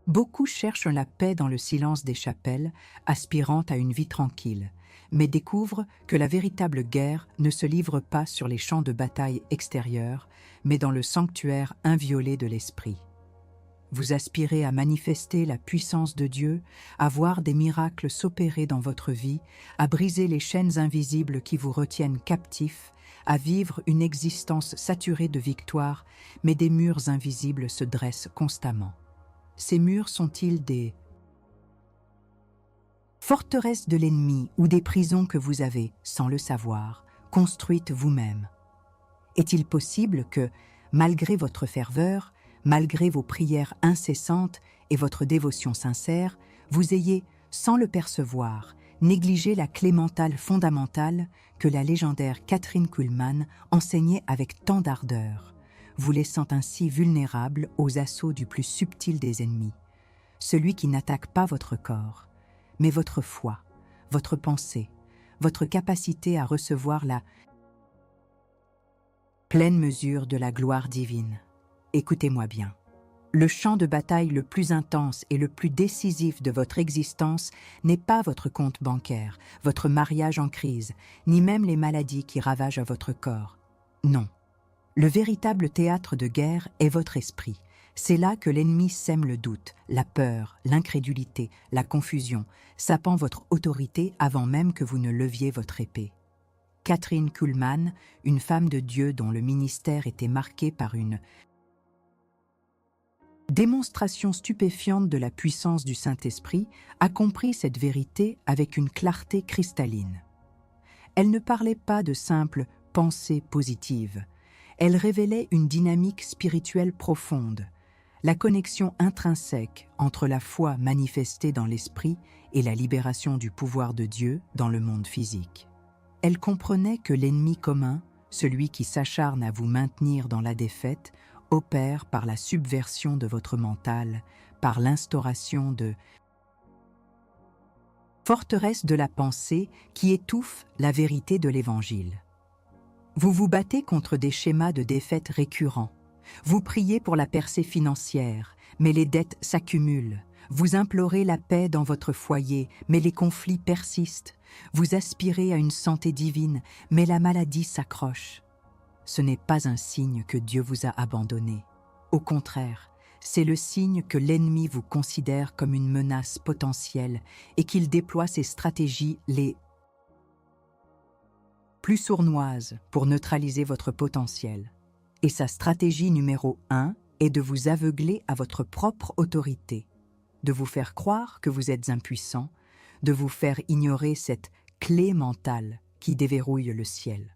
Beaucoup cherchent la paix dans le silence des chapelles, aspirant à une vie tranquille, mais découvrent que la véritable guerre ne se livre pas sur les champs de bataille extérieurs, mais dans le sanctuaire inviolé de l'esprit. Vous aspirez à manifester la puissance de Dieu, à voir des miracles s'opérer dans votre vie, à briser les chaînes invisibles qui vous retiennent captifs, à vivre une existence saturée de victoires, mais des murs invisibles se dressent constamment. Ces murs sont-ils des forteresses de l'ennemi ou des prisons que vous avez, sans le savoir, construites vous-même? Est-il possible que, malgré votre ferveur, malgré vos prières incessantes et votre dévotion sincère, vous ayez, sans le percevoir, négligé la clé mentale fondamentale que la légendaire Kathryn Kuhlman enseignait avec tant d'ardeur, vous laissant ainsi vulnérable aux assauts du plus subtil des ennemis, celui qui n'attaque pas votre corps, mais votre foi, votre pensée, votre capacité à recevoir la pleine mesure de la gloire divine. Écoutez-moi bien. Le champ de bataille le plus intense et le plus décisif de votre existence n'est pas votre compte bancaire, votre mariage en crise, ni même les maladies qui ravagent votre corps. Non. Le véritable théâtre de guerre est votre esprit. C'est là que l'ennemi sème le doute, la peur, l'incrédulité, la confusion, sapant votre autorité avant même que vous ne leviez votre épée. Kathryn Kuhlman, une femme de Dieu dont le ministère était marqué par une démonstration stupéfiante de la puissance du Saint-Esprit, a compris cette vérité avec une clarté cristalline. Elle ne parlait pas de simples pensées positives. Elle révélait une dynamique spirituelle profonde, la connexion intrinsèque entre la foi manifestée dans l'esprit et la libération du pouvoir de Dieu dans le monde physique. Elle comprenait que l'ennemi commun, celui qui s'acharne à vous maintenir dans la défaite, opère par la subversion de votre mental, par l'instauration de forteresses de la pensée qui étouffent la vérité de l'Évangile. Vous vous battez contre des schémas de défaite récurrents. Vous priez pour la percée financière, mais les dettes s'accumulent. Vous implorez la paix dans votre foyer, mais les conflits persistent. Vous aspirez à une santé divine, mais la maladie s'accroche. Ce n'est pas un signe que Dieu vous a abandonné. Au contraire, c'est le signe que l'ennemi vous considère comme une menace potentielle et qu'il déploie ses stratégies les plus sournoises pour neutraliser votre potentiel. Et sa stratégie numéro 1 est de vous aveugler à votre propre autorité, de vous faire croire que vous êtes impuissant, de vous faire ignorer cette clé mentale qui déverrouille le ciel.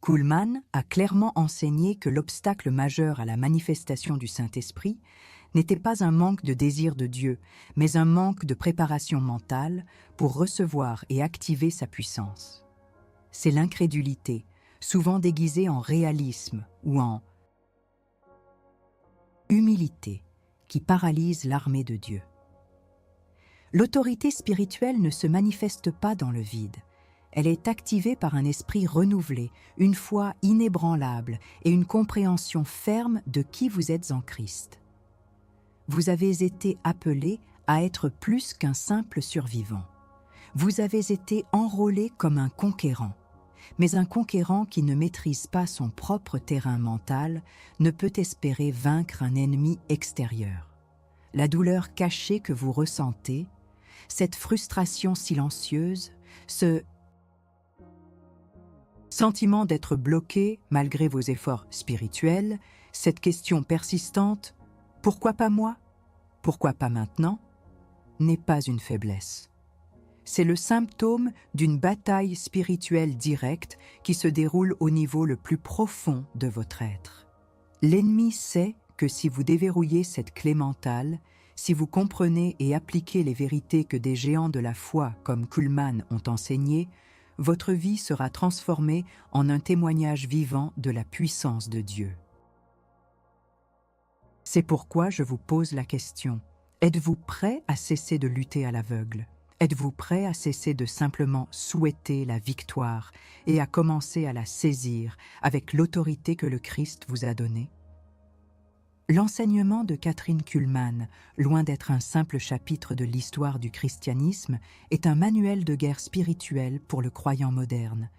Kuhlman a clairement enseigné que l'obstacle majeur à la manifestation du Saint-Esprit n'était pas un manque de désir de Dieu, mais un manque de préparation mentale pour recevoir et activer sa puissance. C'est l'incrédulité, souvent déguisée en réalisme ou en humilité, qui paralyse l'armée de Dieu. L'autorité spirituelle ne se manifeste pas dans le vide. Elle est activée par un esprit renouvelé, une foi inébranlable et une compréhension ferme de qui vous êtes en Christ. Vous avez été appelé à être plus qu'un simple survivant. Vous avez été enrôlé comme un conquérant. Mais un conquérant qui ne maîtrise pas son propre terrain mental ne peut espérer vaincre un ennemi extérieur. La douleur cachée que vous ressentez, cette frustration silencieuse, ce sentiment d'être bloqué malgré vos efforts spirituels, cette question persistante « Pourquoi pas moi ? Pourquoi pas maintenant ?» n'est pas une faiblesse. C'est le symptôme d'une bataille spirituelle directe qui se déroule au niveau le plus profond de votre être. L'ennemi sait que si vous déverrouillez cette clé mentale, si vous comprenez et appliquez les vérités que des géants de la foi comme Kuhlman ont enseignées, votre vie sera transformée en un témoignage vivant de la puissance de Dieu. C'est pourquoi je vous pose la question, êtes-vous prêt à cesser de lutter à l'aveugle ? Êtes-vous prêt à cesser de simplement souhaiter la victoire et à commencer à la saisir avec l'autorité que le Christ vous a donnée? L'enseignement de Kathryn Kuhlman, loin d'être un simple chapitre de l'histoire du christianisme, est un manuel de guerre spirituelle pour le croyant moderne.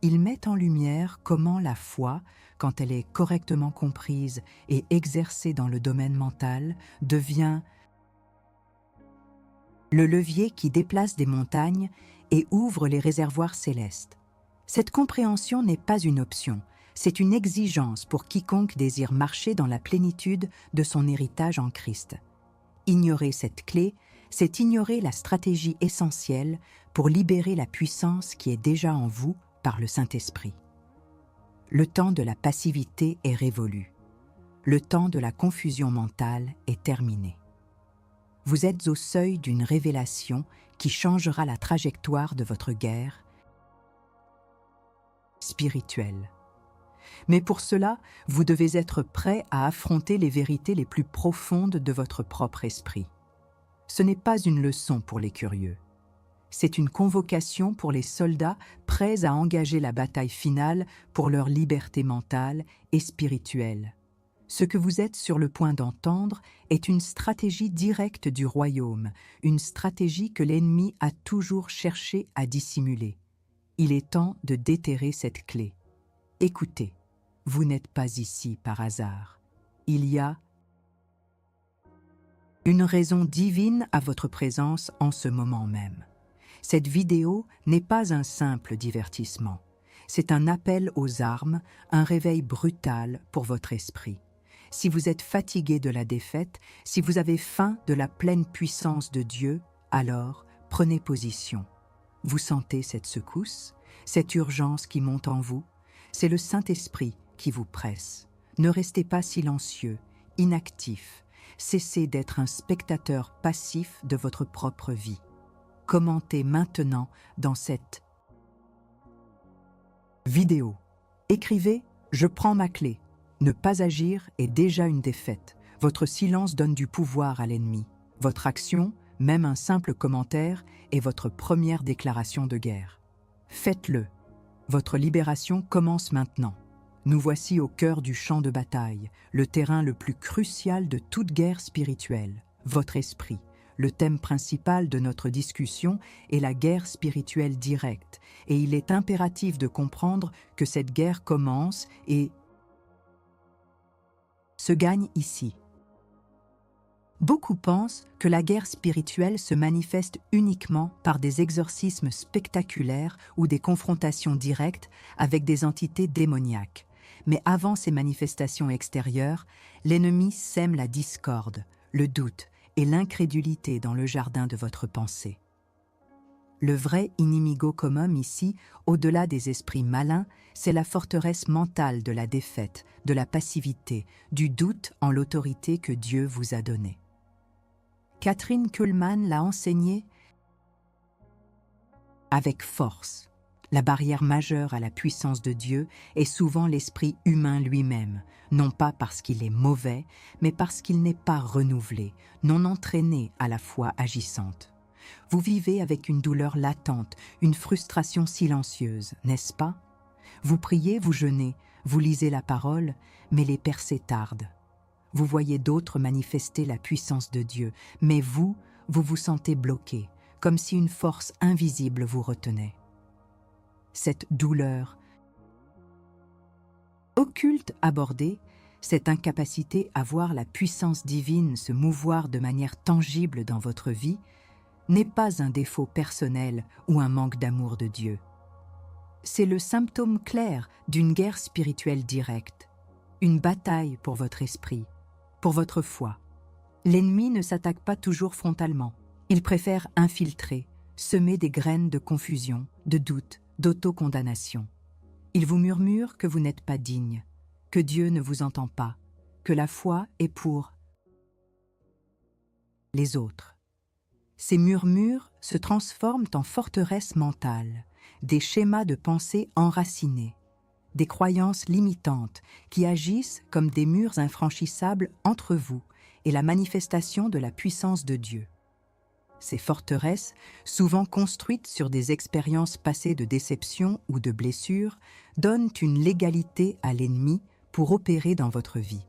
Il met en lumière comment la foi, quand elle est correctement comprise et exercée dans le domaine mental, devient le levier qui déplace des montagnes et ouvre les réservoirs célestes. Cette compréhension n'est pas une option, c'est une exigence pour quiconque désire marcher dans la plénitude de son héritage en Christ. Ignorer cette clé, c'est ignorer la stratégie essentielle pour libérer la puissance qui est déjà en vous par le Saint-Esprit. Le temps de la passivité est révolu. Le temps de la confusion mentale est terminé. Vous êtes au seuil d'une révélation qui changera la trajectoire de votre guerre spirituelle. Mais pour cela, vous devez être prêt à affronter les vérités les plus profondes de votre propre esprit. Ce n'est pas une leçon pour les curieux. C'est une convocation pour les soldats prêts à engager la bataille finale pour leur liberté mentale et spirituelle. Ce que vous êtes sur le point d'entendre est une stratégie directe du royaume, une stratégie que l'ennemi a toujours cherché à dissimuler. Il est temps de déterrer cette clé. Écoutez, vous n'êtes pas ici par hasard. Il y a une raison divine à votre présence en ce moment même. Cette vidéo n'est pas un simple divertissement. C'est un appel aux armes, un réveil brutal pour votre esprit. Si vous êtes fatigué de la défaite, si vous avez faim de la pleine puissance de Dieu, alors prenez position. Vous sentez cette secousse, cette urgence qui monte en vous? C'est le Saint-Esprit qui vous presse. Ne restez pas silencieux, inactif. Cessez d'être un spectateur passif de votre propre vie. Commentez maintenant dans cette vidéo. Écrivez « Je prends ma clé ». Ne pas agir est déjà une défaite. Votre silence donne du pouvoir à l'ennemi. Votre action, même un simple commentaire, est votre première déclaration de guerre. Faites-le. Votre libération commence maintenant. Nous voici au cœur du champ de bataille, le terrain le plus crucial de toute guerre spirituelle, votre esprit. Le thème principal de notre discussion est la guerre spirituelle directe, et il est impératif de comprendre que cette guerre commence et se gagne ici. Beaucoup pensent que la guerre spirituelle se manifeste uniquement par des exorcismes spectaculaires ou des confrontations directes avec des entités démoniaques. Mais avant ces manifestations extérieures, l'ennemi sème la discorde, le doute et l'incrédulité dans le jardin de votre pensée. Le vrai inimigo commum ici, au-delà des esprits malins, c'est la forteresse mentale de la défaite, de la passivité, du doute en l'autorité que Dieu vous a donnée. Kathryn Kuhlman l'a enseigné avec force. La barrière majeure à la puissance de Dieu est souvent l'esprit humain lui-même, non pas parce qu'il est mauvais, mais parce qu'il n'est pas renouvelé, non entraîné à la foi agissante. Vous vivez avec une douleur latente, une frustration silencieuse, n'est-ce pas? Vous priez, vous jeûnez, vous lisez la parole, mais les percées tardent. Vous voyez d'autres manifester la puissance de Dieu, mais vous vous sentez bloqué, comme si une force invisible vous retenait. Cette douleur occulte abordée, cette incapacité à voir la puissance divine se mouvoir de manière tangible dans votre vie, n'est pas un défaut personnel ou un manque d'amour de Dieu. C'est le symptôme clair d'une guerre spirituelle directe, une bataille pour votre esprit, pour votre foi. L'ennemi ne s'attaque pas toujours frontalement. Il préfère infiltrer, semer des graines de confusion, de doute, d'autocondamnation. Il vous murmure que vous n'êtes pas digne, que Dieu ne vous entend pas, que la foi est pour les autres. Ces murmures se transforment en forteresses mentales, des schémas de pensée enracinés, des croyances limitantes qui agissent comme des murs infranchissables entre vous et la manifestation de la puissance de Dieu. Ces forteresses, souvent construites sur des expériences passées de déception ou de blessures, donnent une légalité à l'ennemi pour opérer dans votre vie.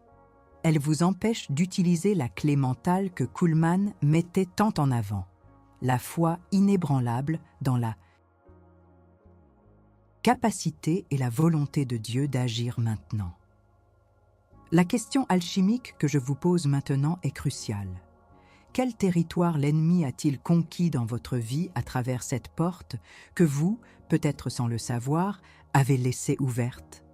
elle vous empêche d'utiliser la clé mentale que Kuhlmann mettait tant en avant, la foi inébranlable dans la capacité et la volonté de Dieu d'agir maintenant. La question alchimique que je vous pose maintenant est cruciale. Quel territoire l'ennemi a-t-il conquis dans votre vie à travers cette porte que vous, peut-être sans le savoir, avez laissée ouverte?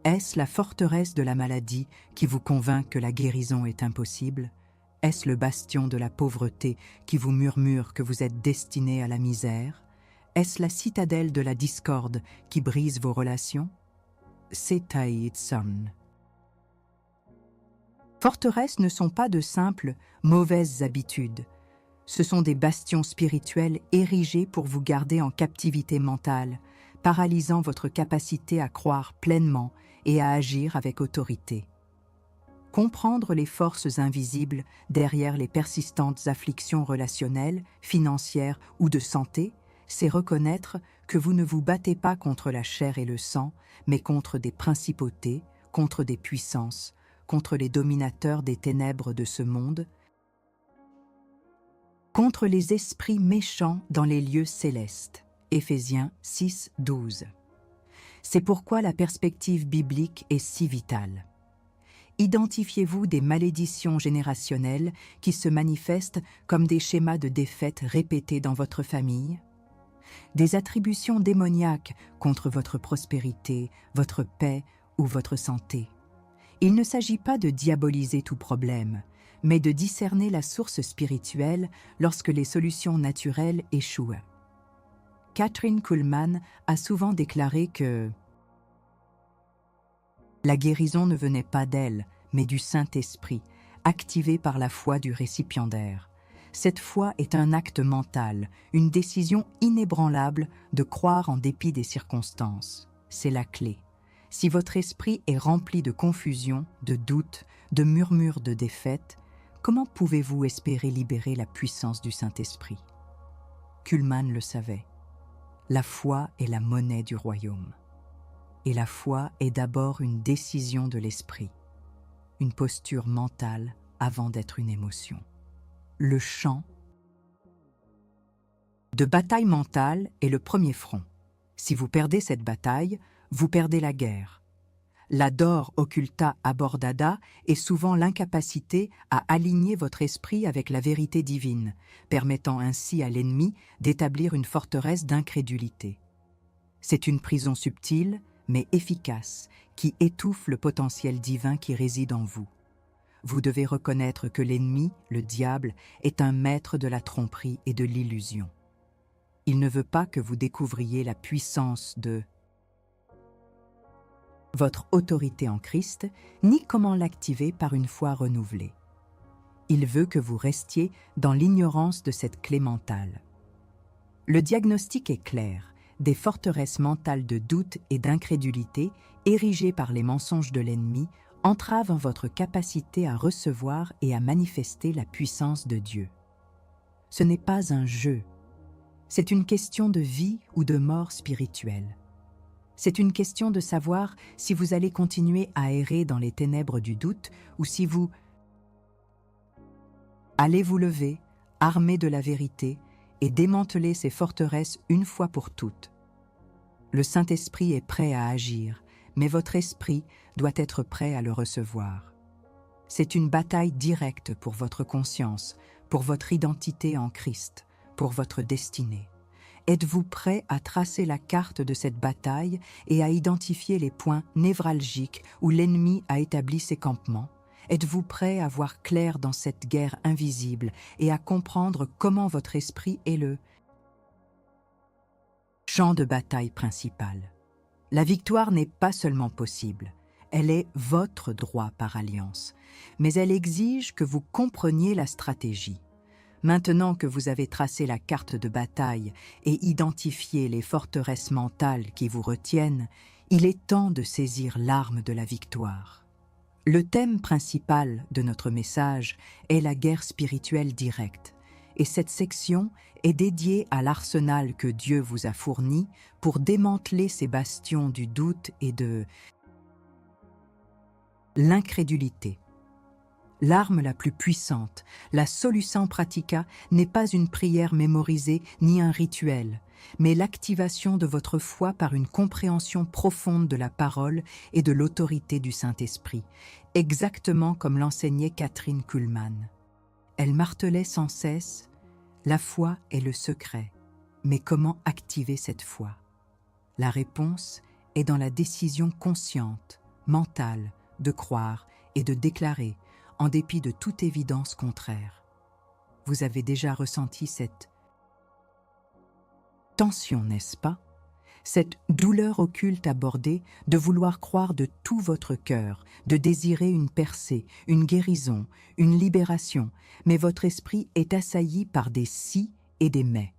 Est-ce la forteresse de la maladie qui vous convainc que la guérison est impossible? Est-ce le bastion de la pauvreté qui vous murmure que vous êtes destiné à la misère? Est-ce la citadelle de la discorde qui brise vos relations? C'est Taïtson. Forteresses ne sont pas de simples mauvaises habitudes. Ce sont des bastions spirituels érigés pour vous garder en captivité mentale, paralysant votre capacité à croire pleinement et à agir avec autorité. Comprendre les forces invisibles derrière les persistantes afflictions relationnelles, financières ou de santé, c'est reconnaître que vous ne vous battez pas contre la chair et le sang, mais contre des principautés, contre des puissances, contre les dominateurs des ténèbres de ce monde, contre les esprits méchants dans les lieux célestes. Éphésiens 6, 12. C'est pourquoi la perspective biblique est si vitale. Identifiez-vous des malédictions générationnelles qui se manifestent comme des schémas de défaite répétés dans votre famille? Des attributions démoniaques contre votre prospérité, votre paix ou votre santé? Il ne s'agit pas de diaboliser tout problème, mais de discerner la source spirituelle lorsque les solutions naturelles échouent. Kathryn Kuhlmann a souvent déclaré que la guérison ne venait pas d'elle, mais du Saint-Esprit, activé par la foi du récipiendaire. Cette foi est un acte mental, une décision inébranlable de croire en dépit des circonstances. C'est la clé. Si votre esprit est rempli de confusion, de doute, de murmures de défaite, comment pouvez-vous espérer libérer la puissance du Saint-Esprit? Kuhlmann le savait. La foi est la monnaie du royaume. Et la foi est d'abord une décision de l'esprit, une posture mentale avant d'être une émotion. Le champ de bataille mentale est le premier front. Si vous perdez cette bataille, vous perdez la guerre. La dor occulta abordada est souvent l'incapacité à aligner votre esprit avec la vérité divine, permettant ainsi à l'ennemi d'établir une forteresse d'incrédulité. C'est une prison subtile, mais efficace, qui étouffe le potentiel divin qui réside en vous. Vous devez reconnaître que l'ennemi, le diable, est un maître de la tromperie et de l'illusion. Il ne veut pas que vous découvriez la puissance de votre autorité en Christ, ni comment l'activer par une foi renouvelée. Il veut que vous restiez dans l'ignorance de cette clé mentale. Le diagnostic est clair, des forteresses mentales de doute et d'incrédulité, érigées par les mensonges de l'ennemi, entravent votre capacité à recevoir et à manifester la puissance de Dieu. Ce n'est pas un jeu, c'est une question de vie ou de mort spirituelle. C'est une question de savoir si vous allez continuer à errer dans les ténèbres du doute ou si vous allez vous lever, armé de la vérité, et démanteler ces forteresses une fois pour toutes. Le Saint-Esprit est prêt à agir, mais votre esprit doit être prêt à le recevoir. C'est une bataille directe pour votre conscience, pour votre identité en Christ, pour votre destinée. Êtes-vous prêt à tracer la carte de cette bataille et à identifier les points névralgiques où l'ennemi a établi ses campements? Êtes-vous prêt à voir clair dans cette guerre invisible et à comprendre comment votre esprit est le champ de bataille principal? La victoire n'est pas seulement possible, elle est votre droit par alliance, mais elle exige que vous compreniez la stratégie. Maintenant que vous avez tracé la carte de bataille et identifié les forteresses mentales qui vous retiennent, il est temps de saisir l'arme de la victoire. Le thème principal de notre message est la guerre spirituelle directe, et cette section est dédiée à l'arsenal que Dieu vous a fourni pour démanteler ces bastions du doute et de l'incrédulité. L'arme la plus puissante, la solution pratica, n'est pas une prière mémorisée ni un rituel, mais l'activation de votre foi par une compréhension profonde de la parole et de l'autorité du Saint-Esprit, exactement comme l'enseignait Kathryn Kuhlman. Elle martelait sans cesse « La foi est le secret, mais comment activer cette foi ?» La réponse est dans la décision consciente, mentale, de croire et de déclarer, en dépit de toute évidence contraire. Vous avez déjà ressenti cette tension, n'est-ce pas? Cette douleur occulte abordée de vouloir croire de tout votre cœur, de désirer une percée, une guérison, une libération, mais votre esprit est assailli par des si et des mais.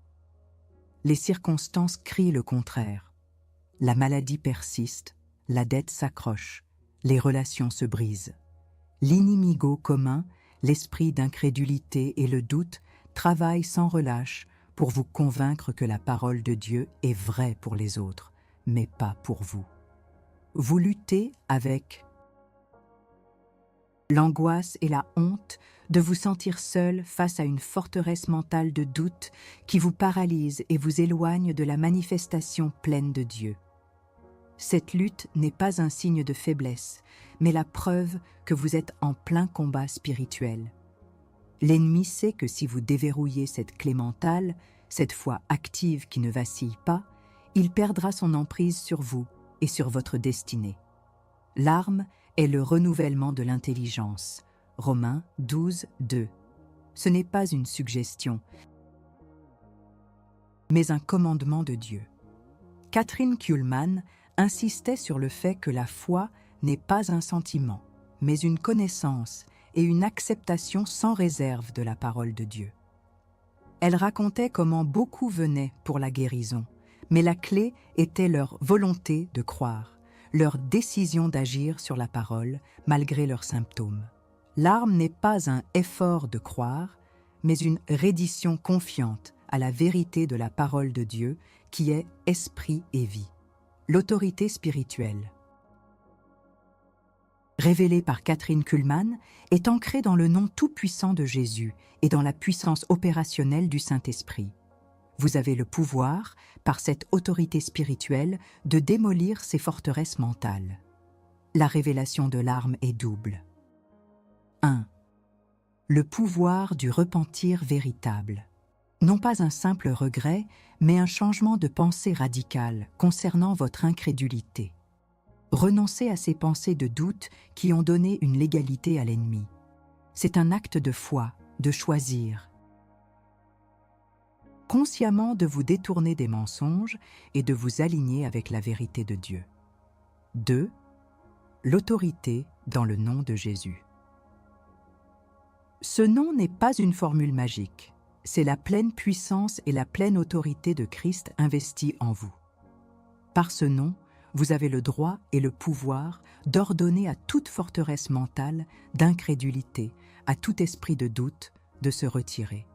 Les circonstances crient le contraire. La maladie persiste, la dette s'accroche, les relations se brisent. L'inimigo commun, l'esprit d'incrédulité et le doute travaillent sans relâche pour vous convaincre que la parole de Dieu est vraie pour les autres, mais pas pour vous. Vous luttez avec l'angoisse et la honte de vous sentir seul face à une forteresse mentale de doute qui vous paralyse et vous éloigne de la manifestation pleine de Dieu. Cette lutte n'est pas un signe de faiblesse, mais la preuve que vous êtes en plein combat spirituel. L'ennemi sait que si vous déverrouillez cette clé mentale, cette foi active qui ne vacille pas, il perdra son emprise sur vous et sur votre destinée. L'arme est le renouvellement de l'intelligence. Romains 12, 2. Ce n'est pas une suggestion, mais un commandement de Dieu. Kathryn Kuhlman insistait sur le fait que la foi n'est pas un sentiment, mais une connaissance et une acceptation sans réserve de la parole de Dieu. Elle racontait comment beaucoup venaient pour la guérison, mais la clé était leur volonté de croire, leur décision d'agir sur la parole malgré leurs symptômes. L'arme n'est pas un effort de croire, mais une reddition confiante à la vérité de la parole de Dieu qui est esprit et vie. L'autorité spirituelle, révélée par Kathryn Kuhlman, est ancrée dans le nom tout-puissant de Jésus et dans la puissance opérationnelle du Saint-Esprit. Vous avez le pouvoir, par cette autorité spirituelle, de démolir ces forteresses mentales. La révélation de l'arme est double. 1. Le pouvoir du repentir véritable. Non pas un simple regret, mais un changement de pensée radical concernant votre incrédulité. Renoncez à ces pensées de doute qui ont donné une légalité à l'ennemi. C'est un acte de foi, de choisir. Consciemment de vous détourner des mensonges et de vous aligner avec la vérité de Dieu. 2. L'autorité dans le nom de Jésus. Ce nom n'est pas une formule magique. C'est la pleine puissance et la pleine autorité de Christ investie en vous. Par ce nom, vous avez le droit et le pouvoir d'ordonner à toute forteresse mentale, d'incrédulité, à tout esprit de doute, de se retirer.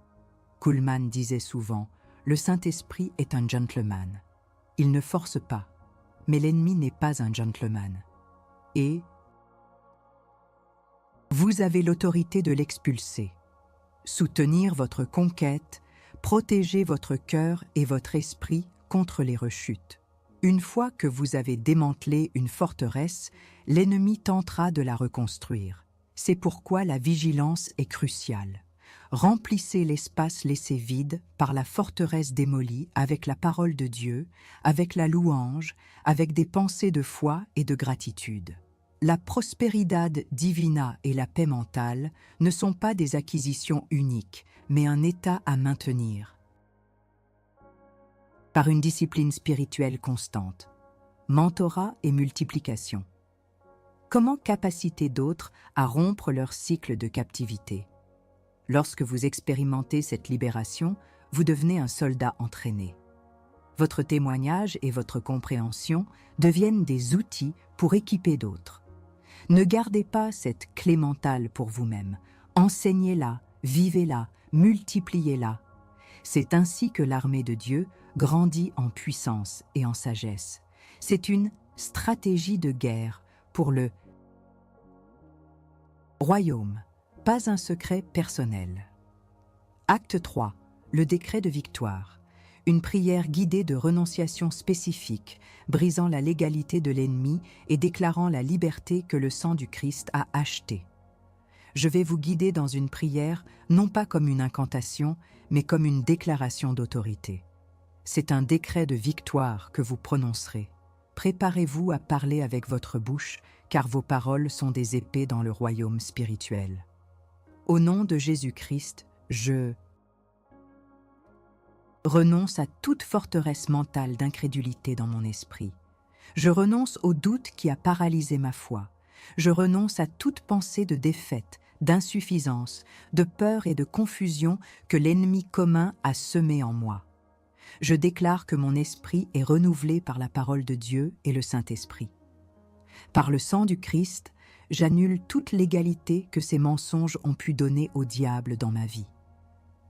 Kuhlman disait souvent, « Le Saint-Esprit est un gentleman. Il ne force pas, mais l'ennemi n'est pas un gentleman. Et vous avez l'autorité de l'expulser. Soutenir votre conquête, protéger votre cœur et votre esprit contre les rechutes. Une fois que vous avez démantelé une forteresse, l'ennemi tentera de la reconstruire. C'est pourquoi la vigilance est cruciale. Remplissez l'espace laissé vide par la forteresse démolie avec la parole de Dieu, avec la louange, avec des pensées de foi et de gratitude. La prosperidad divina et la paix mentale ne sont pas des acquisitions uniques, mais un état à maintenir. Par une discipline spirituelle constante, mentorat et multiplication. Comment capaciter d'autres à rompre leur cycle de captivité? Lorsque vous expérimentez cette libération, vous devenez un soldat entraîné. Votre témoignage et votre compréhension deviennent des outils pour équiper d'autres. Ne gardez pas cette clé mentale pour vous-même. Enseignez-la, vivez-la, multipliez-la. C'est ainsi que l'armée de Dieu grandit en puissance et en sagesse. C'est une stratégie de guerre pour le royaume, Pas un secret personnel. Acte 3. Le décret de victoire. Une prière guidée de renonciation spécifique, brisant la légalité de l'ennemi et déclarant la liberté que le sang du Christ a achetée. Je vais vous guider dans une prière, non pas comme une incantation, mais comme une déclaration d'autorité. C'est un décret de victoire que vous prononcerez. Préparez-vous à parler avec votre bouche, car vos paroles sont des épées dans le royaume spirituel. Au nom de Jésus-Christ, je renonce à toute forteresse mentale d'incrédulité dans mon esprit. Je renonce au doute qui a paralysé ma foi. Je renonce à toute pensée de défaite, d'insuffisance, de peur et de confusion que l'ennemi commun a semé en moi. Je déclare que mon esprit est renouvelé par la parole de Dieu et le Saint-Esprit. Par le sang du Christ, j'annule toute l'égalité que ces mensonges ont pu donner au diable dans ma vie.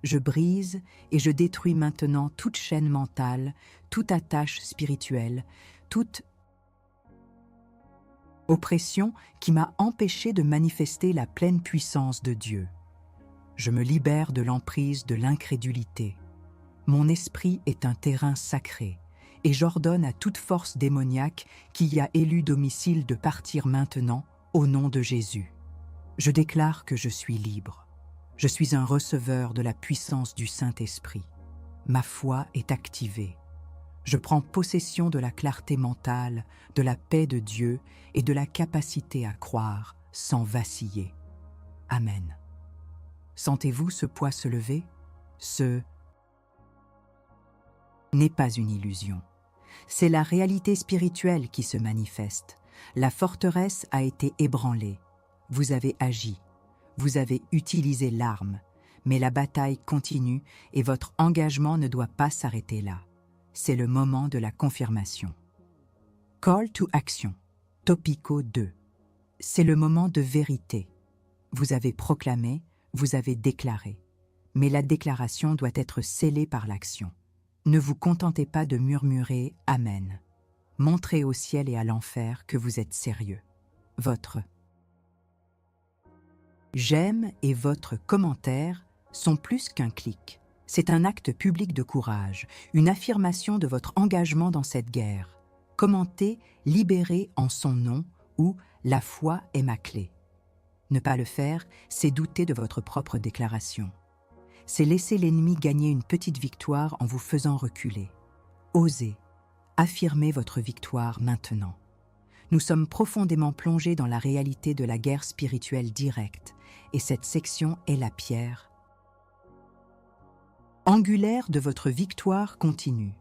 Je brise et je détruis maintenant toute chaîne mentale, toute attache spirituelle, toute oppression qui m'a empêché de manifester la pleine puissance de Dieu. Je me libère de l'emprise de l'incrédulité. Mon esprit est un terrain sacré, et j'ordonne à toute force démoniaque qui y a élu domicile de partir maintenant au nom de Jésus. Je déclare que je suis libre. Je suis un receveur de la puissance du Saint-Esprit. Ma foi est activée. Je prends possession de la clarté mentale, de la paix de Dieu et de la capacité à croire sans vaciller. Amen. Sentez-vous ce poids se lever? Ce n'est pas une illusion. C'est la réalité spirituelle qui se manifeste. La forteresse a été ébranlée. Vous avez agi. Vous avez utilisé l'arme, mais la bataille continue et votre engagement ne doit pas s'arrêter là. C'est le moment de la confirmation. Call to action. Topico 2. C'est le moment de vérité. Vous avez proclamé, vous avez déclaré. Mais la déclaration doit être scellée par l'action. Ne vous contentez pas de murmurer « Amen ». Montrez au ciel et à l'enfer que vous êtes sérieux. Votre j'aime et votre commentaire sont plus qu'un clic. C'est un acte public de courage, une affirmation de votre engagement dans cette guerre. Commentez « Libéré en son nom » ou « La foi est ma clé ». Ne pas le faire, c'est douter de votre propre déclaration. C'est laisser l'ennemi gagner une petite victoire en vous faisant reculer. Osez, affirmez votre victoire maintenant. Nous sommes profondément plongés dans la réalité de la guerre spirituelle directe, et cette section est la pierre angulaire de votre victoire continue.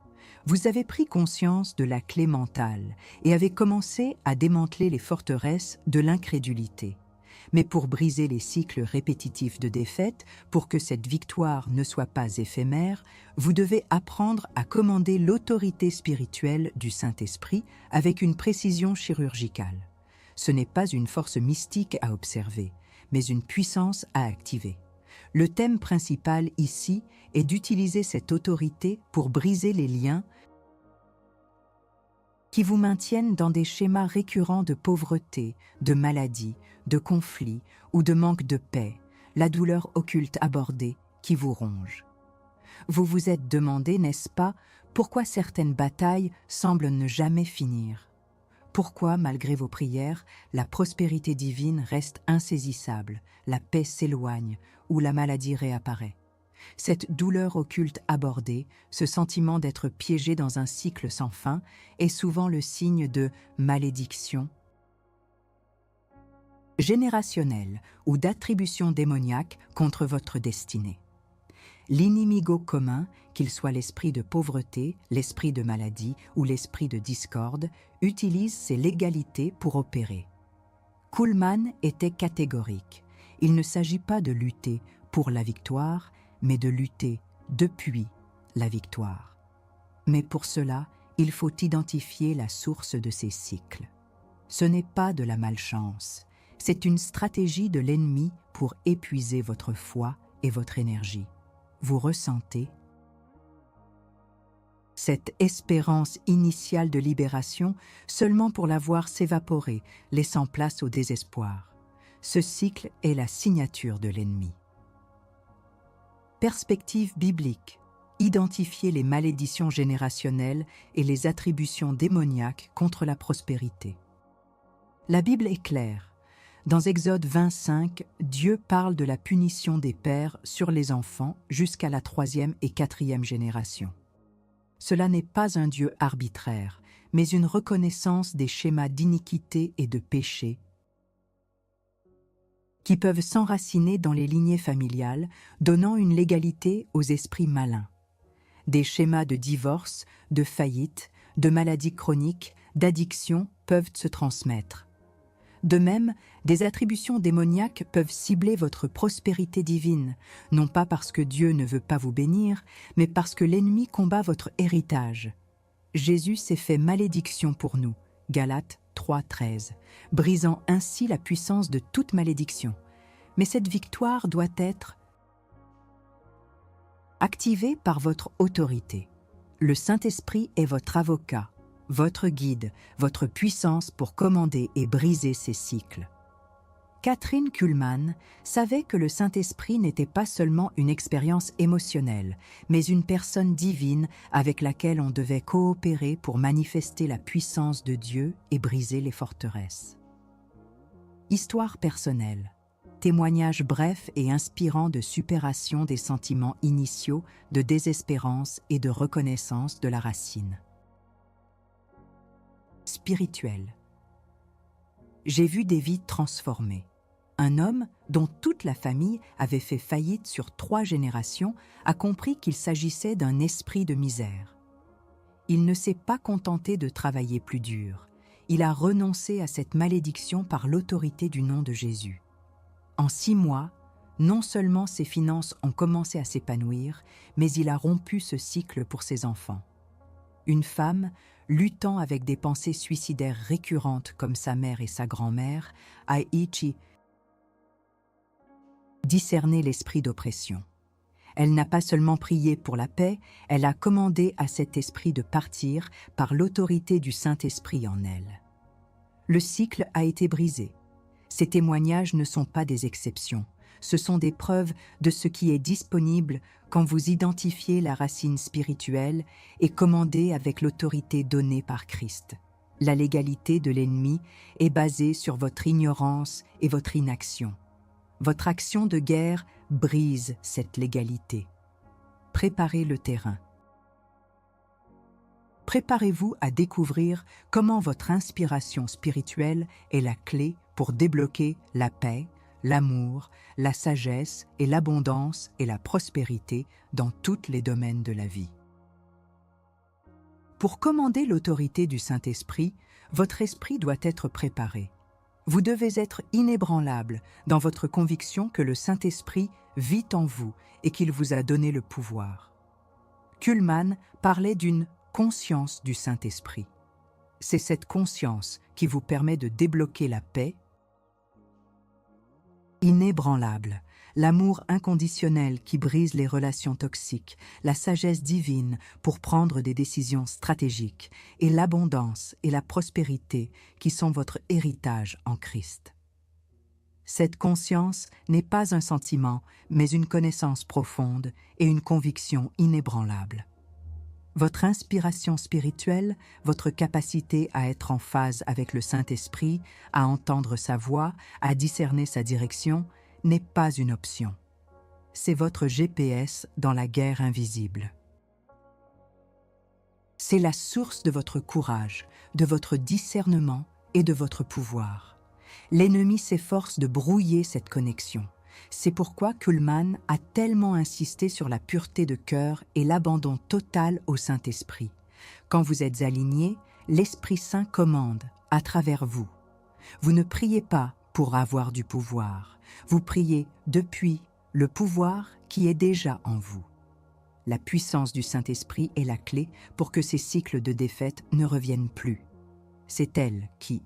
Vous avez pris conscience de la clé mentale et avez commencé à démanteler les forteresses de l'incrédulité. Mais pour briser les cycles répétitifs de défaite, pour que cette victoire ne soit pas éphémère, vous devez apprendre à commander l'autorité spirituelle du Saint-Esprit avec une précision chirurgicale. Ce n'est pas une force mystique à observer, mais une puissance à activer. Le thème principal ici est d'utiliser cette autorité pour briser les liens qui vous maintiennent dans des schémas récurrents de pauvreté, de maladie, de conflit ou de manque de paix, la douleur occulte abordée qui vous ronge. Vous vous êtes demandé, n'est-ce pas, pourquoi certaines batailles semblent ne jamais finir? Pourquoi, malgré vos prières, la prospérité divine reste insaisissable, la paix s'éloigne ou la maladie réapparaît? Cette douleur occulte abordée, ce sentiment d'être piégé dans un cycle sans fin, est souvent le signe de malédiction générationnelle ou d'attribution démoniaque contre votre destinée. L'inimigo commun, qu'il soit l'esprit de pauvreté, l'esprit de maladie ou l'esprit de discorde, utilise ces légalités pour opérer. Kuhlmann était catégorique. Il ne s'agit pas de lutter pour la victoire, mais de lutter depuis la victoire. Mais pour cela, il faut identifier la source de ces cycles. Ce n'est pas de la malchance, c'est une stratégie de l'ennemi pour épuiser votre foi et votre énergie. Vous ressentez cette espérance initiale de libération seulement pour la voir s'évaporer, laissant place au désespoir. Ce cycle est la signature de l'ennemi. Perspective biblique. Identifier les malédictions générationnelles et les attributions démoniaques contre la prospérité. La Bible est claire. Dans Exode 25, Dieu parle de la punition des pères sur les enfants jusqu'à la 3e et 4e génération. Cela n'est pas un Dieu arbitraire, mais une reconnaissance des schémas d'iniquité et de péché qui peuvent s'enraciner dans les lignées familiales, donnant une légalité aux esprits malins. Des schémas de divorce, de faillite, de maladies chroniques, d'addiction peuvent se transmettre. De même, des attributions démoniaques peuvent cibler votre prospérité divine, non pas parce que Dieu ne veut pas vous bénir, mais parce que l'ennemi combat votre héritage. Jésus s'est fait malédiction pour nous, Galates 3,13, brisant ainsi la puissance de toute malédiction. Mais cette victoire doit être activée par votre autorité. Le Saint-Esprit est votre avocat, votre guide, votre puissance pour commander et briser ces cycles. Kathryn Kuhlman savait que le Saint-Esprit n'était pas seulement une expérience émotionnelle, mais une personne divine avec laquelle on devait coopérer pour manifester la puissance de Dieu et briser les forteresses. Histoire personnelle. Témoignage bref et inspirant de supération des sentiments initiaux, de désespérance et de reconnaissance de la racine. Spirituel. J'ai vu des vies transformées. Un homme, dont toute la famille avait fait faillite sur 3 générations, a compris qu'il s'agissait d'un esprit de misère. Il ne s'est pas contenté de travailler plus dur. Il a renoncé à cette malédiction par l'autorité du nom de Jésus. En 6 mois, non seulement ses finances ont commencé à s'épanouir, mais il a rompu ce cycle pour ses enfants. Une femme, luttant avec des pensées suicidaires récurrentes comme sa mère et sa grand-mère, a discerné l'esprit d'oppression. Elle n'a pas seulement prié pour la paix, elle a commandé à cet esprit de partir par l'autorité du Saint-Esprit en elle. Le cycle a été brisé. Ces témoignages ne sont pas des exceptions. Ce sont des preuves de ce qui est disponible quand vous identifiez la racine spirituelle et commandez avec l'autorité donnée par Christ. La légalité de l'ennemi est basée sur votre ignorance et votre inaction. Votre action de guerre brise cette légalité. Préparez le terrain. Préparez-vous à découvrir comment votre inspiration spirituelle est la clé pour débloquer la paix, l'amour, la sagesse et l'abondance et la prospérité dans tous les domaines de la vie. Pour commander l'autorité du Saint-Esprit, votre esprit doit être préparé. Vous devez être inébranlable dans votre conviction que le Saint-Esprit vit en vous et qu'il vous a donné le pouvoir. Kuhlman parlait d'une conscience du Saint-Esprit. C'est cette conscience qui vous permet de débloquer la paix inébranlable, l'amour inconditionnel qui brise les relations toxiques, la sagesse divine pour prendre des décisions stratégiques et l'abondance et la prospérité qui sont votre héritage en Christ. Cette conscience n'est pas un sentiment, mais une connaissance profonde et une conviction inébranlable. Votre inspiration spirituelle, votre capacité à être en phase avec le Saint-Esprit, à entendre sa voix, à discerner sa direction, n'est pas une option. C'est votre GPS dans la guerre invisible. C'est la source de votre courage, de votre discernement et de votre pouvoir. L'ennemi s'efforce de brouiller cette connexion. C'est pourquoi Kuhlman a tellement insisté sur la pureté de cœur et l'abandon total au Saint-Esprit. Quand vous êtes aligné, l'Esprit Saint commande à travers vous. Vous ne priez pas pour avoir du pouvoir. Vous priez depuis le pouvoir qui est déjà en vous. La puissance du Saint-Esprit est la clé pour que ces cycles de défaite ne reviennent plus. C'est elle qui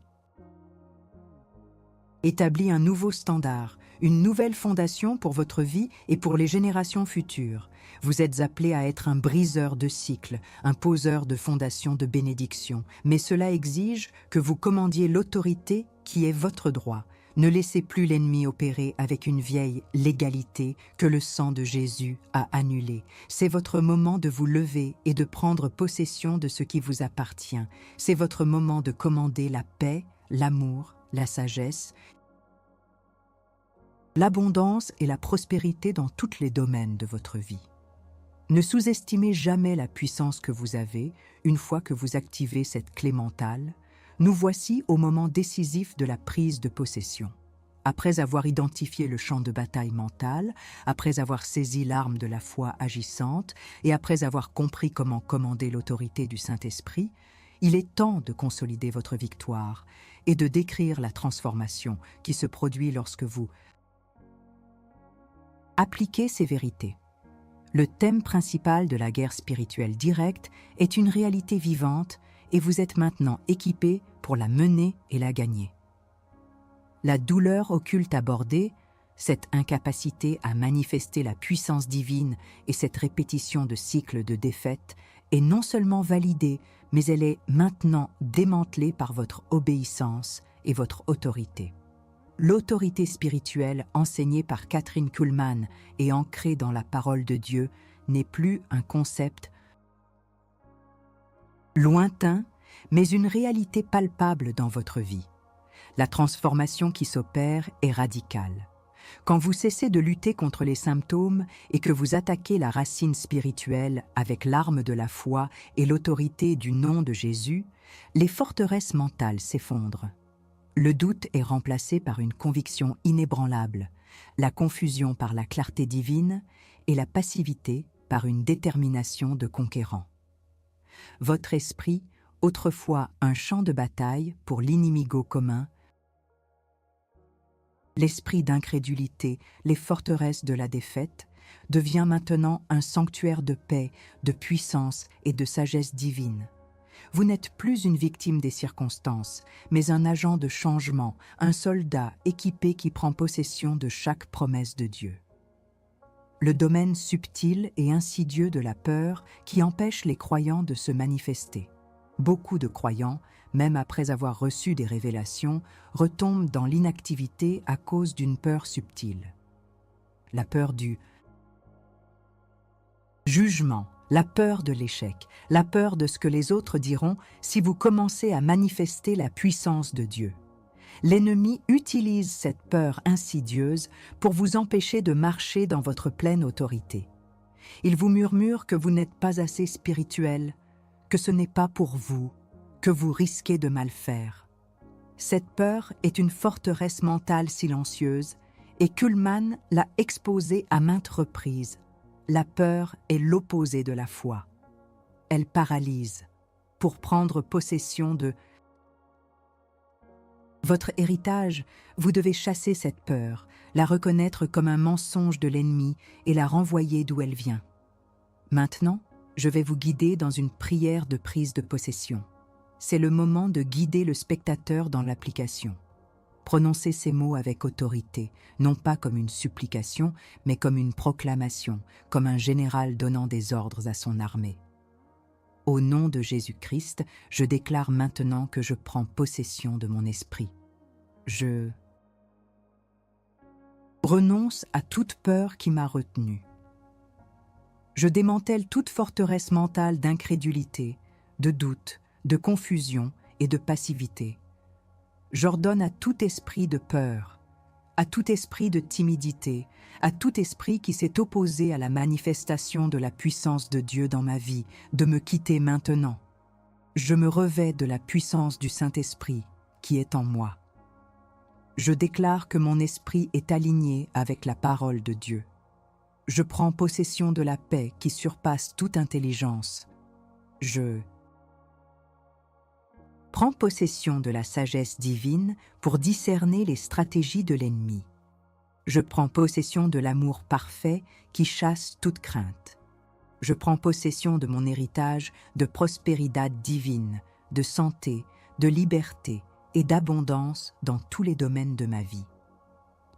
établit un nouveau standard, une nouvelle fondation pour votre vie et pour les générations futures. Vous êtes appelé à être un briseur de cycles, un poseur de fondations de bénédiction, mais cela exige que vous commandiez l'autorité qui est votre droit, Ne laissez plus l'ennemi opérer avec une vieille légalité que le sang de Jésus a annulée. C'est votre moment de vous lever et de prendre possession de ce qui vous appartient. C'est votre moment de commander la paix, l'amour, la sagesse, l'abondance et la prospérité dans tous les domaines de votre vie. Ne sous-estimez jamais la puissance que vous avez une fois que vous activez cette clé mentale. Nous voici au moment décisif de la prise de possession. Après avoir identifié le champ de bataille mental, après avoir saisi l'arme de la foi agissante et après avoir compris comment commander l'autorité du Saint-Esprit, il est temps de consolider votre victoire et de décrire la transformation qui se produit lorsque vous appliquez ces vérités. Le thème principal de la guerre spirituelle directe est une réalité vivante et vous êtes maintenant équipé pour la mener et la gagner. La douleur occulte abordée, cette incapacité à manifester la puissance divine et cette répétition de cycles de défaite est non seulement validée, mais elle est maintenant démantelée par votre obéissance et votre autorité. L'autorité spirituelle enseignée par Kathryn Kuhlman et ancrée dans la parole de Dieu n'est plus un concept lointain, mais une réalité palpable dans votre vie. La transformation qui s'opère est radicale. Quand vous cessez de lutter contre les symptômes et que vous attaquez la racine spirituelle avec l'arme de la foi et l'autorité du nom de Jésus, les forteresses mentales s'effondrent. Le doute est remplacé par une conviction inébranlable, la confusion par la clarté divine et la passivité par une détermination de conquérant. Votre esprit, autrefois un champ de bataille pour l'inimigo commun, l'esprit d'incrédulité, les forteresses de la défaite, devient maintenant un sanctuaire de paix, de puissance et de sagesse divine. Vous n'êtes plus une victime des circonstances, mais un agent de changement, un soldat équipé qui prend possession de chaque promesse de Dieu. Le domaine subtil et insidieux de la peur qui empêche les croyants de se manifester. Beaucoup de croyants, même après avoir reçu des révélations, retombent dans l'inactivité à cause d'une peur subtile. La peur du jugement, la peur de l'échec, la peur de ce que les autres diront si vous commencez à manifester la puissance de Dieu. L'ennemi utilise cette peur insidieuse pour vous empêcher de marcher dans votre pleine autorité. Il vous murmure que vous n'êtes pas assez spirituel, que ce n'est pas pour vous, que vous risquez de mal faire. Cette peur est une forteresse mentale silencieuse et Kuhlman l'a exposée à maintes reprises. La peur est l'opposé de la foi. Elle paralyse. Pour prendre possession de votre héritage, vous devez chasser cette peur, la reconnaître comme un mensonge de l'ennemi et la renvoyer d'où elle vient. Maintenant, je vais vous guider dans une prière de prise de possession. C'est le moment de guider le spectateur dans l'application. Prononcez ces mots avec autorité, non pas comme une supplication, mais comme une proclamation, comme un général donnant des ordres à son armée. Au nom de Jésus-Christ, je déclare maintenant que je prends possession de mon esprit. Je renonce à toute peur qui m'a retenu. Je démantèle toute forteresse mentale d'incrédulité, de doute, de confusion et de passivité. J'ordonne à tout esprit de peur, à tout esprit de timidité, à tout esprit qui s'est opposé à la manifestation de la puissance de Dieu dans ma vie, de me quitter maintenant. Je me revêts de la puissance du Saint-Esprit qui est en moi. Je déclare que mon esprit est aligné avec la parole de Dieu. Je prends possession de la paix qui surpasse toute intelligence. Je prends possession de la sagesse divine pour discerner les stratégies de l'ennemi. Je prends possession de l'amour parfait qui chasse toute crainte. Je prends possession de mon héritage de prospérité divine, de santé, de liberté et d'abondance dans tous les domaines de ma vie.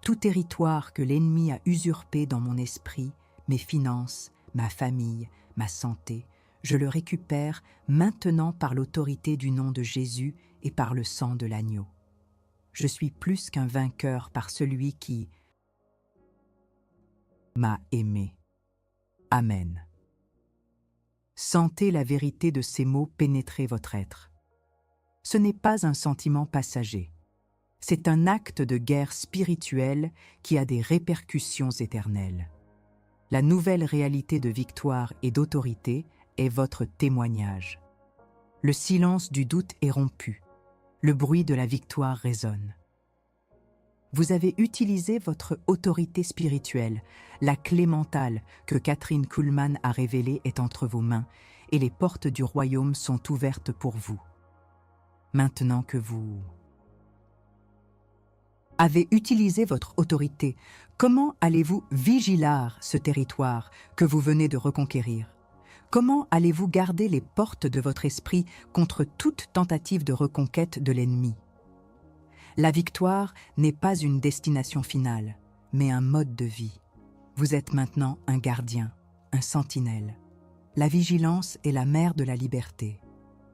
Tout territoire que l'ennemi a usurpé dans mon esprit, mes finances, ma famille, ma santé, je le récupère maintenant par l'autorité du nom de Jésus et par le sang de l'agneau. Je suis plus qu'un vainqueur par celui qui m'a aimé. Amen. Sentez la vérité de ces mots pénétrer votre être. Ce n'est pas un sentiment passager. C'est un acte de guerre spirituelle qui a des répercussions éternelles. La nouvelle réalité de victoire et d'autorité est votre témoignage. Le silence du doute est rompu. Le bruit de la victoire résonne. Vous avez utilisé votre autorité spirituelle. La clé mentale que Kathryn Kuhlman a révélée est entre vos mains et les portes du royaume sont ouvertes pour vous. Maintenant que vous avez utilisé votre autorité, comment allez-vous vigiler ce territoire que vous venez de reconquérir? Comment allez-vous garder les portes de votre esprit contre toute tentative de reconquête de l'ennemi? La victoire n'est pas une destination finale, mais un mode de vie. Vous êtes maintenant un gardien, un sentinelle. La vigilance est la mère de la liberté.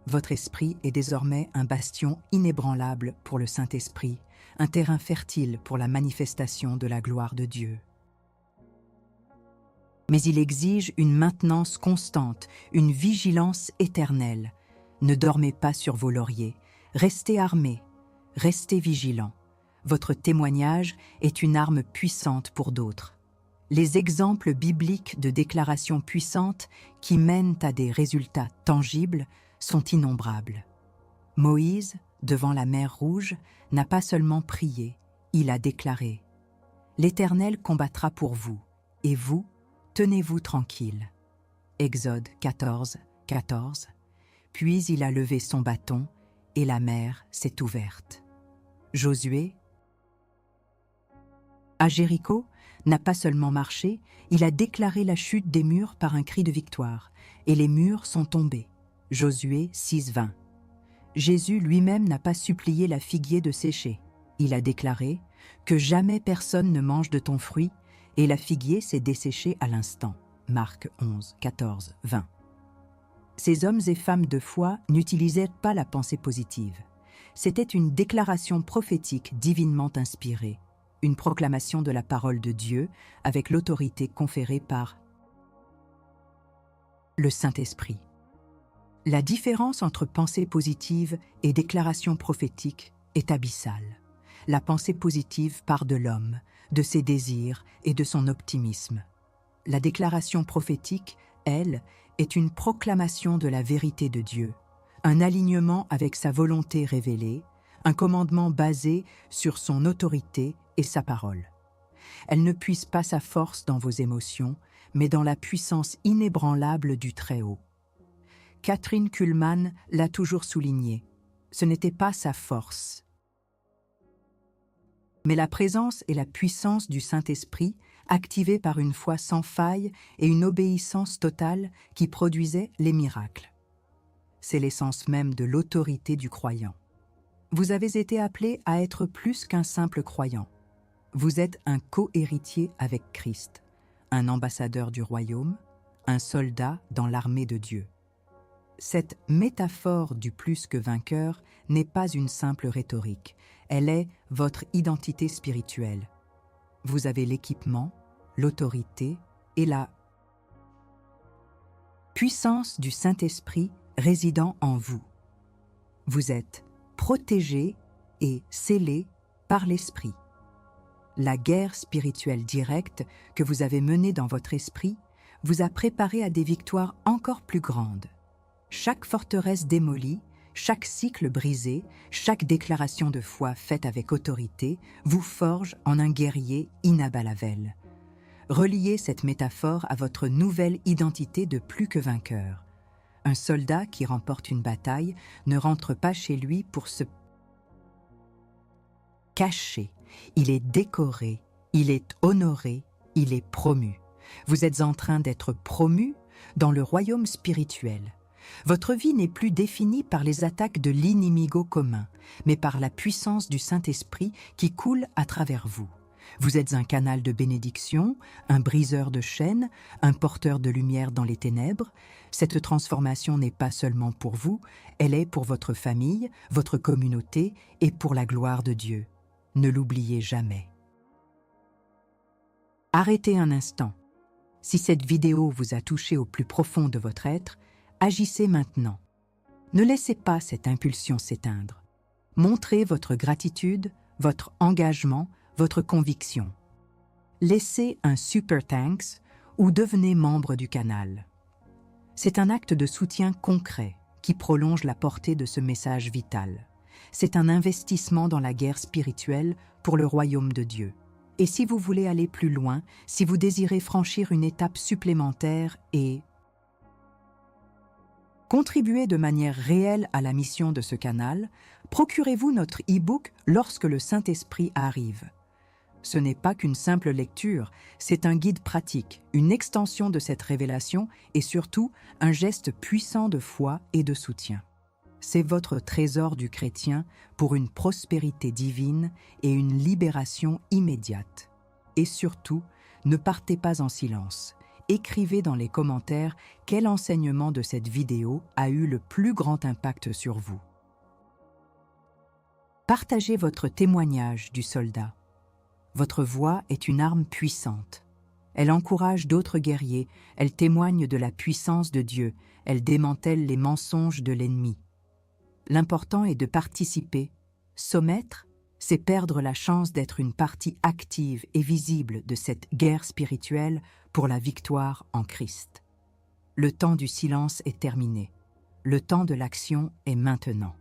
Votre esprit est désormais un bastion inébranlable pour le Saint-Esprit, un terrain fertile pour la manifestation de la gloire de Dieu. Mais il exige une maintenance constante, une vigilance éternelle. Ne dormez pas sur vos lauriers, restez armés, restez vigilants. Votre témoignage est une arme puissante pour d'autres. Les exemples bibliques de déclarations puissantes qui mènent à des résultats tangibles sont innombrables. Moïse, devant la mer Rouge, n'a pas seulement prié, il a déclaré « L'Éternel combattra pour vous, et vous, tenez-vous tranquille. » Exode 14, 14. Puis il a levé son bâton, et la mer s'est ouverte. Josué, à Jéricho, n'a pas seulement marché, il a déclaré la chute des murs par un cri de victoire, et les murs sont tombés. Josué 6, 20. Jésus lui-même n'a pas supplié la figuier de sécher. Il a déclaré « Que jamais personne ne mange de ton fruit » et la figuier s'est desséchée à l'instant. Marc 11, 14, 20. Ces hommes et femmes de foi n'utilisaient pas la pensée positive. C'était une déclaration prophétique divinement inspirée, une proclamation de la parole de Dieu avec l'autorité conférée par le Saint-Esprit. La différence entre pensée positive et déclaration prophétique est abyssale. La pensée positive part de l'homme, de ses désirs et de son optimisme. La déclaration prophétique, elle, est une proclamation de la vérité de Dieu, un alignement avec sa volonté révélée, un commandement basé sur son autorité et sa parole. Elle ne puise pas sa force dans vos émotions, mais dans la puissance inébranlable du Très-Haut. Kathryn Kuhlman l'a toujours souligné, ce n'était pas sa force, mais la présence et la puissance du Saint-Esprit activée par une foi sans faille et une obéissance totale qui produisaient les miracles. C'est l'essence même de l'autorité du croyant. Vous avez été appelé à être plus qu'un simple croyant. Vous êtes un co-héritier avec Christ, un ambassadeur du royaume, un soldat dans l'armée de Dieu. Cette métaphore du plus que vainqueur n'est pas une simple rhétorique, elle est votre identité spirituelle. Vous avez l'équipement, l'autorité et la puissance du Saint-Esprit résidant en vous. Vous êtes protégé et scellé par l'Esprit. La guerre spirituelle directe que vous avez menée dans votre esprit vous a préparé à des victoires encore plus grandes. Chaque forteresse démolie, chaque cycle brisé, chaque déclaration de foi faite avec autorité vous forge en un guerrier inabalable. Reliez cette métaphore à votre nouvelle identité de plus que vainqueur. Un soldat qui remporte une bataille ne rentre pas chez lui pour se cacher. Il est décoré, il est honoré, il est promu. Vous êtes en train d'être promu dans le royaume spirituel. Votre vie n'est plus définie par les attaques de l'inimigo commun, mais par la puissance du Saint-Esprit qui coule à travers vous. Vous êtes un canal de bénédiction, un briseur de chaînes, un porteur de lumière dans les ténèbres. Cette transformation n'est pas seulement pour vous, elle est pour votre famille, votre communauté et pour la gloire de Dieu. Ne l'oubliez jamais. Arrêtez un instant. Si cette vidéo vous a touché au plus profond de votre être, agissez maintenant. Ne laissez pas cette impulsion s'éteindre. Montrez votre gratitude, votre engagement, votre conviction. Laissez un super thanks ou devenez membre du canal. C'est un acte de soutien concret qui prolonge la portée de ce message vital. C'est un investissement dans la guerre spirituelle pour le royaume de Dieu. Et si vous voulez aller plus loin, si vous désirez franchir une étape supplémentaire et contribuer de manière réelle à la mission de ce canal, procurez-vous notre e-book Lorsque le Saint-Esprit arrive. Ce n'est pas qu'une simple lecture, c'est un guide pratique, une extension de cette révélation et surtout un geste puissant de foi et de soutien. C'est votre trésor du chrétien pour une prospérité divine et une libération immédiate. Et surtout, ne partez pas en silence. Écrivez dans les commentaires quel enseignement de cette vidéo a eu le plus grand impact sur vous. Partagez votre témoignage du soldat. Votre voix est une arme puissante. Elle encourage d'autres guerriers, elle témoigne de la puissance de Dieu, elle démantèle les mensonges de l'ennemi. L'important est de participer. S'omettre, c'est perdre la chance d'être une partie active et visible de cette guerre spirituelle pour la victoire en Christ. Le temps du silence est terminé. Le temps de l'action est maintenant.